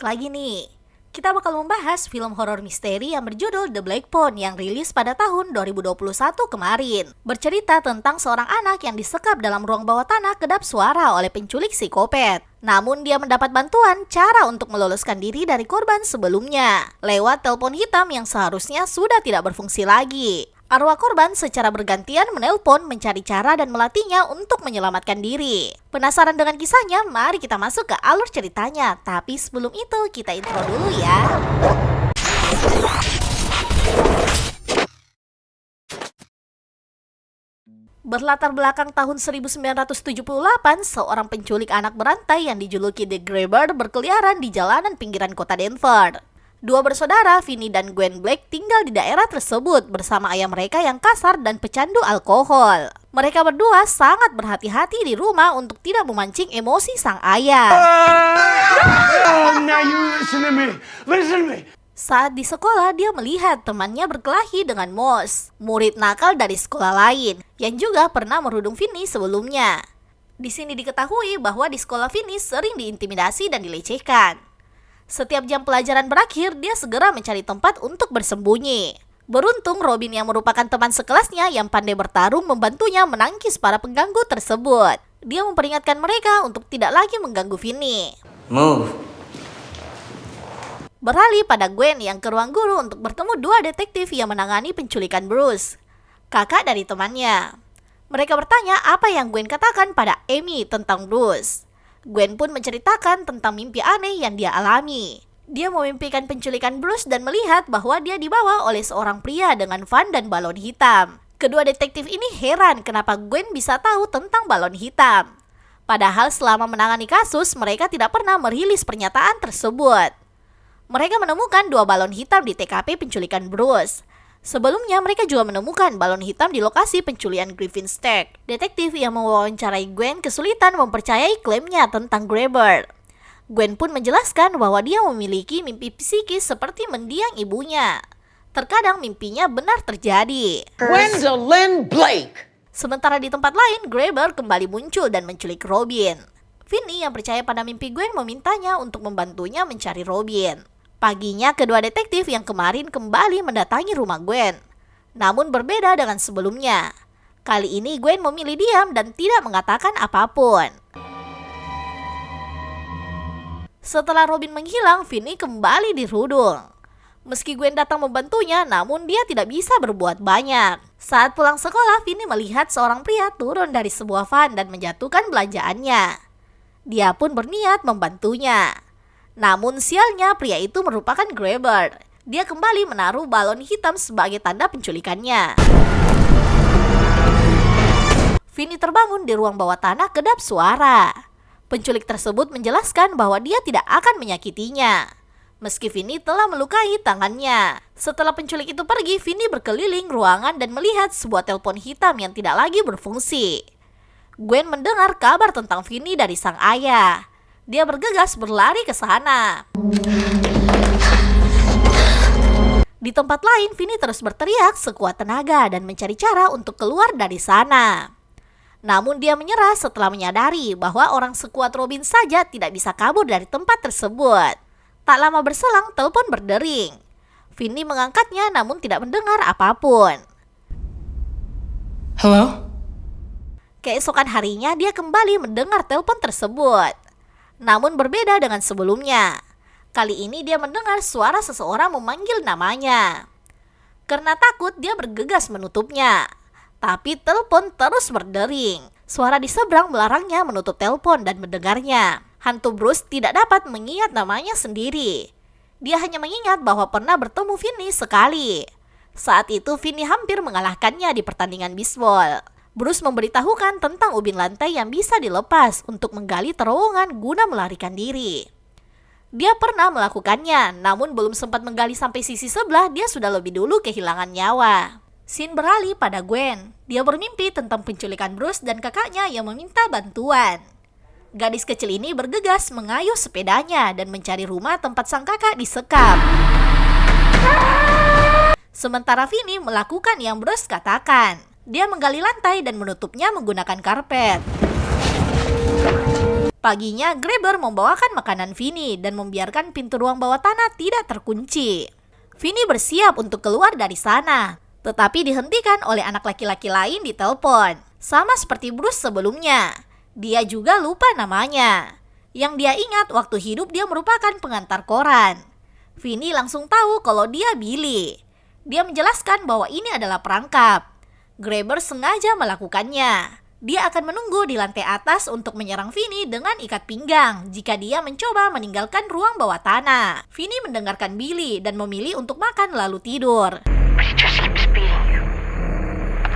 balik lagi nih. Kita bakal membahas film horor misteri yang berjudul The Black Phone yang rilis pada tahun 2021 kemarin. Bercerita tentang seorang anak yang disekap dalam ruang bawah tanah kedap suara oleh penculik psikopat. Namun dia mendapat bantuan cara untuk meloloskan diri dari korban sebelumnya lewat telepon hitam yang seharusnya sudah tidak berfungsi lagi. Arwah korban secara bergantian menelpon mencari cara dan melatihnya untuk menyelamatkan diri. Penasaran dengan kisahnya? Mari kita masuk ke alur ceritanya. Tapi sebelum itu kita intro dulu ya. Berlatar belakang tahun 1978, seorang penculik anak berantai yang dijuluki The Grabber berkeliaran di jalanan pinggiran kota Denver. Dua bersaudara, Vinny dan Gwen Black, tinggal di daerah tersebut bersama ayah mereka yang kasar dan pecandu alkohol. Mereka berdua sangat berhati-hati di rumah untuk tidak memancing emosi sang ayah. Saat di sekolah, dia melihat temannya berkelahi dengan Moss, murid nakal dari sekolah lain, yang juga pernah merudung Vinny sebelumnya. Di sini diketahui bahwa di sekolah Vinny sering diintimidasi dan dilecehkan. Setiap jam pelajaran berakhir, dia segera mencari tempat untuk bersembunyi. Beruntung Robin yang merupakan teman sekelasnya yang pandai bertarung membantunya menangkis para pengganggu tersebut. Dia memperingatkan mereka untuk tidak lagi mengganggu Vinny. Move. Beralih pada Gwen yang ke ruang guru untuk bertemu dua detektif yang menangani penculikan Bruce, kakak dari temannya. Mereka bertanya apa yang Gwen katakan pada Amy tentang Bruce. Gwen pun menceritakan tentang mimpi aneh yang dia alami. Dia memimpikan penculikan Bruce dan melihat bahwa dia dibawa oleh seorang pria dengan van dan balon hitam. Kedua detektif ini heran kenapa Gwen bisa tahu tentang balon hitam. Padahal selama menangani kasus, mereka tidak pernah merilis pernyataan tersebut. Mereka menemukan dua balon hitam di TKP penculikan Bruce. Sebelumnya mereka juga menemukan balon hitam di lokasi penculikan Griffin Stack. Detektif yang mewawancarai Gwen kesulitan mempercayai klaimnya tentang Grabber. Gwen pun menjelaskan bahwa dia memiliki mimpi psikis seperti mendiang ibunya. Terkadang mimpinya benar terjadi. Gwendolyn Blake. Sementara di tempat lain, Grabber kembali muncul dan menculik Robin. Vinny yang percaya pada mimpi Gwen memintanya untuk membantunya mencari Robin. Paginya, kedua detektif yang kemarin kembali mendatangi rumah Gwen. Namun berbeda dengan sebelumnya. Kali ini Gwen memilih diam dan tidak mengatakan apapun. Setelah Robin menghilang, Vinny kembali dirudung. Meski Gwen datang membantunya, namun dia tidak bisa berbuat banyak. Saat pulang sekolah, Vinny melihat seorang pria turun dari sebuah van dan menjatuhkan belanjaannya. Dia pun berniat membantunya. Namun sialnya pria itu merupakan Grabber. Dia kembali menaruh balon hitam sebagai tanda penculikannya. Vinny terbangun di ruang bawah tanah kedap suara. Penculik tersebut menjelaskan bahwa dia tidak akan menyakitinya, meski Vinny telah melukai tangannya. Setelah penculik itu pergi, Vinny berkeliling ruangan dan melihat sebuah telepon hitam yang tidak lagi berfungsi. Gwen mendengar kabar tentang Vinny dari sang ayah. Dia bergegas berlari ke sana. Di tempat lain, Vinny terus berteriak sekuat tenaga dan mencari cara untuk keluar dari sana. Namun dia menyerah setelah menyadari bahwa orang sekuat Robin saja tidak bisa kabur dari tempat tersebut. Tak lama berselang, telepon berdering. Vinny mengangkatnya namun tidak mendengar apapun. Hello? Keesokan harinya dia kembali mendengar telepon tersebut. Namun berbeda dengan sebelumnya. Kali ini dia mendengar suara seseorang memanggil namanya. Karena takut, dia bergegas menutupnya. Tapi telepon terus berdering. Suara di seberang melarangnya menutup telepon dan mendengarnya. Hantu Bruce tidak dapat mengingat namanya sendiri. Dia hanya mengingat bahwa pernah bertemu Vinny sekali. Saat itu Vinny hampir mengalahkannya di pertandingan bisbol. Bruce memberitahukan tentang ubin lantai yang bisa dilepas untuk menggali terowongan guna melarikan diri. Dia pernah melakukannya, namun belum sempat menggali sampai sisi sebelah, dia sudah lebih dulu kehilangan nyawa. Scene beralih pada Gwen. Dia bermimpi tentang penculikan Bruce dan kakaknya yang meminta bantuan. Gadis kecil ini bergegas mengayuh sepedanya dan mencari rumah tempat sang kakak disekap. Sementara Vinny melakukan yang Bruce katakan. Dia menggali lantai dan menutupnya menggunakan karpet. Paginya, Grabber membawakan makanan Vinny dan membiarkan pintu ruang bawah tanah tidak terkunci. Vinny bersiap untuk keluar dari sana, tetapi dihentikan oleh anak laki-laki lain di telepon. Sama seperti Bruce sebelumnya, dia juga lupa namanya. Yang dia ingat waktu hidup dia merupakan pengantar koran. Vinny langsung tahu kalau dia Billy. Dia menjelaskan bahwa ini adalah perangkap. Grabber sengaja melakukannya. Dia akan menunggu di lantai atas untuk menyerang Vinny dengan ikat pinggang jika dia mencoba meninggalkan ruang bawah tanah. Vinny mendengarkan Billy dan memilih untuk makan lalu tidur.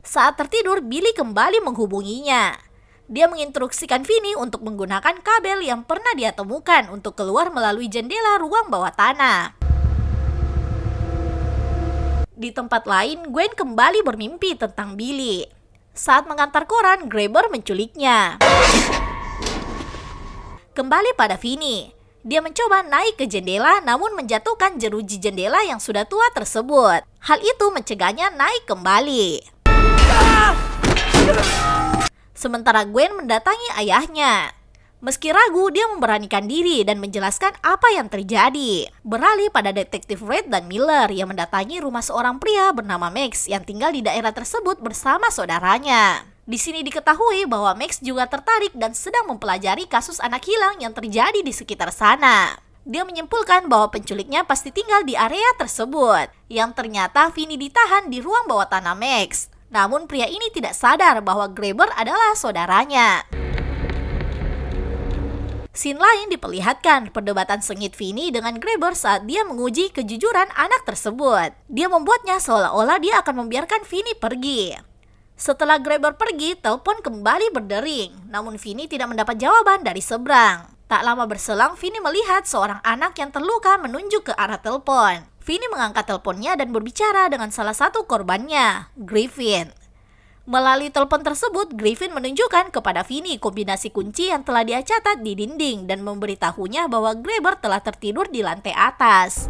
Saat tertidur, Billy kembali menghubunginya. Dia menginstruksikan Vinny untuk menggunakan kabel yang pernah dia temukan untuk keluar melalui jendela ruang bawah tanah. Di tempat lain, Gwen kembali bermimpi tentang Billy. Saat mengantar koran, Grabber menculiknya. Kembali pada Vinny. Dia mencoba naik ke jendela namun menjatuhkan jeruji jendela yang sudah tua tersebut. Hal itu mencegahnya naik kembali. Sementara Gwen mendatangi ayahnya. Meski ragu, dia memberanikan diri dan menjelaskan apa yang terjadi. Beralih pada detektif Red dan Miller yang mendatangi rumah seorang pria bernama Max yang tinggal di daerah tersebut bersama saudaranya. Di sini diketahui bahwa Max juga tertarik dan sedang mempelajari kasus anak hilang yang terjadi di sekitar sana. Dia menyimpulkan bahwa penculiknya pasti tinggal di area tersebut, yang ternyata Vinny ditahan di ruang bawah tanah Max. Namun pria ini tidak sadar bahwa Grabber adalah saudaranya. Scene lain diperlihatkan perdebatan sengit Vinny dengan Grabber saat dia menguji kejujuran anak tersebut. Dia membuatnya seolah-olah dia akan membiarkan Vinny pergi. Setelah Grabber pergi, telepon kembali berdering. Namun Vinny tidak mendapat jawaban dari seberang. Tak lama berselang, Vinny melihat seorang anak yang terluka menunjuk ke arah telepon. Vinny mengangkat teleponnya dan berbicara dengan salah satu korbannya, Griffin. Melalui telepon tersebut, Griffin menunjukkan kepada Vinny kombinasi kunci yang telah dia catat di dinding dan memberitahunya bahwa Grabber telah tertidur di lantai atas.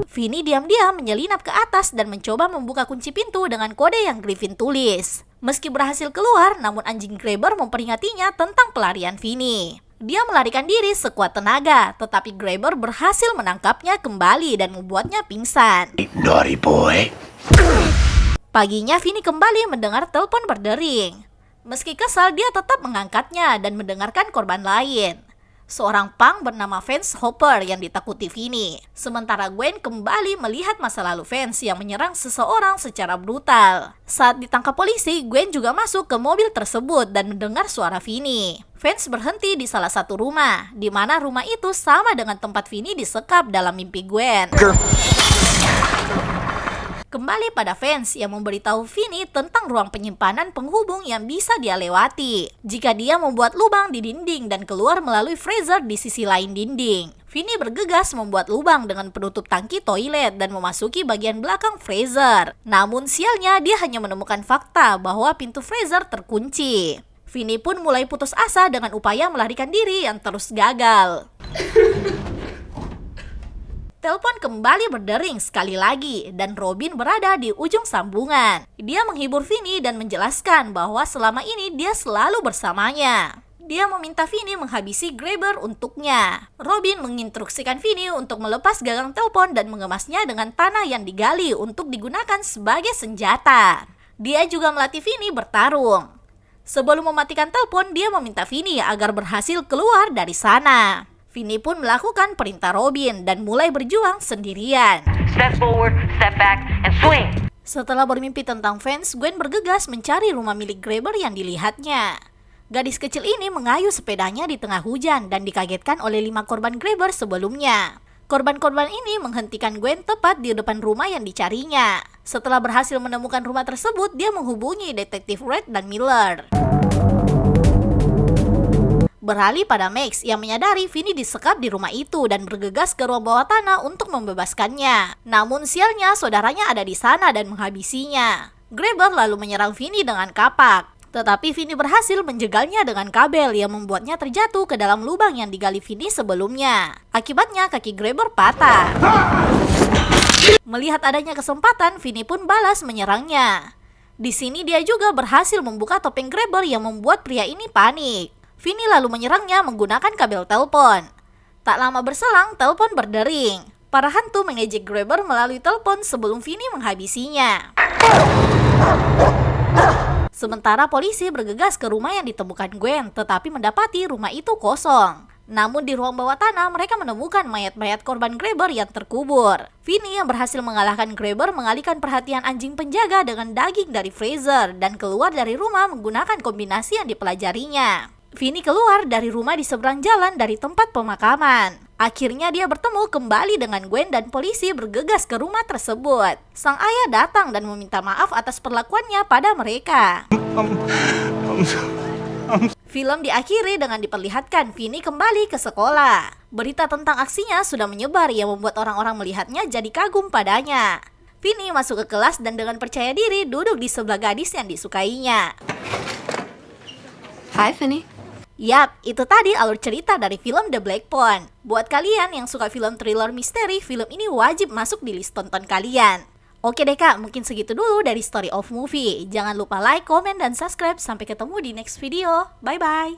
Vinny diam-diam menyelinap ke atas dan mencoba membuka kunci pintu dengan kode yang Griffin tulis. Meski berhasil keluar, namun anjing Grabber memperingatinya tentang pelarian Vinny. Dia melarikan diri sekuat tenaga, tetapi Grabber berhasil menangkapnya kembali dan membuatnya pingsan. Naughty boy. Paginya, Vinny kembali mendengar telepon berdering. Meski kesal, dia tetap mengangkatnya dan mendengarkan korban lain. Seorang punk bernama Vance Hopper yang ditakuti Vinny. Sementara Gwen kembali melihat masa lalu Vance yang menyerang seseorang secara brutal. Saat ditangkap polisi, Gwen juga masuk ke mobil tersebut dan mendengar suara Vinny. Vance berhenti di salah satu rumah, di mana rumah itu sama dengan tempat Vinny disekap dalam mimpi Gwen. Kembali pada Vance yang memberitahu Vinny tentang ruang penyimpanan penghubung yang bisa dia lewati jika dia membuat lubang di dinding dan keluar melalui freezer di sisi lain dinding. Vinny bergegas membuat lubang dengan penutup tangki toilet dan memasuki bagian belakang freezer. Namun sialnya, dia hanya menemukan fakta bahwa pintu freezer terkunci. Vinny pun mulai putus asa dengan upaya melarikan diri yang terus gagal. Telepon kembali berdering sekali lagi dan Robin berada di ujung sambungan. Dia menghibur Vinny dan menjelaskan bahwa selama ini dia selalu bersamanya. Dia meminta Vinny menghabisi Grabber untuknya. Robin menginstruksikan Vinny untuk melepas gagang telepon dan mengemasnya dengan tanah yang digali untuk digunakan sebagai senjata. Dia juga melatih Vinny bertarung. Sebelum mematikan telepon, dia meminta Vinny agar berhasil keluar dari sana. Vinny pun melakukan perintah Robin dan mulai berjuang sendirian. Step forward, step back, and swing. Setelah bermimpi tentang Vance, Gwen bergegas mencari rumah milik Grabber yang dilihatnya. Gadis kecil ini mengayuh sepedanya di tengah hujan dan dikagetkan oleh 5 korban Grabber sebelumnya. Korban-korban ini menghentikan Gwen tepat di depan rumah yang dicarinya. Setelah berhasil menemukan rumah tersebut, dia menghubungi detektif Red dan Miller. Beralih pada Max yang menyadari Vinny disekap di rumah itu dan bergegas ke ruang bawah tanah untuk membebaskannya. Namun sialnya, saudaranya ada di sana dan menghabisinya. Grabber lalu menyerang Vinny dengan kapak. Tetapi Vinny berhasil menjegalnya dengan kabel yang membuatnya terjatuh ke dalam lubang yang digali Vinny sebelumnya. Akibatnya kaki Grabber patah. Melihat adanya kesempatan, Vinny pun balas menyerangnya. Di sini dia juga berhasil membuka topeng Grabber yang membuat pria ini panik. Vinny lalu menyerangnya menggunakan kabel telepon. Tak lama berselang, telepon berdering. Para hantu mengejek Grabber melalui telepon sebelum Vinny menghabisinya. Sementara polisi bergegas ke rumah yang ditemukan Gwen, tetapi mendapati rumah itu kosong. Namun di ruang bawah tanah mereka menemukan mayat-mayat korban Grabber yang terkubur. Vinny yang berhasil mengalahkan Grabber mengalihkan perhatian anjing penjaga dengan daging dari freezer dan keluar dari rumah menggunakan kombinasi yang dipelajarinya. Vinny keluar dari rumah di seberang jalan dari tempat pemakaman. Akhirnya dia bertemu kembali dengan Gwen dan polisi bergegas ke rumah tersebut. Sang ayah datang dan meminta maaf atas perlakuannya pada mereka. Film diakhiri dengan diperlihatkan Vinny kembali ke sekolah. Berita tentang aksinya sudah menyebar yang membuat orang-orang melihatnya jadi kagum padanya. Vinny masuk ke kelas dan dengan percaya diri duduk di sebelah gadis yang disukainya. Hi, Vinny. Yap, itu tadi alur cerita dari film The Black Phone. Buat kalian yang suka film thriller misteri, film ini wajib masuk di list tonton kalian. Oke deh kak, mungkin segitu dulu dari Story of Movie. Jangan lupa like, komen, dan subscribe. Sampai ketemu di next video. Bye-bye.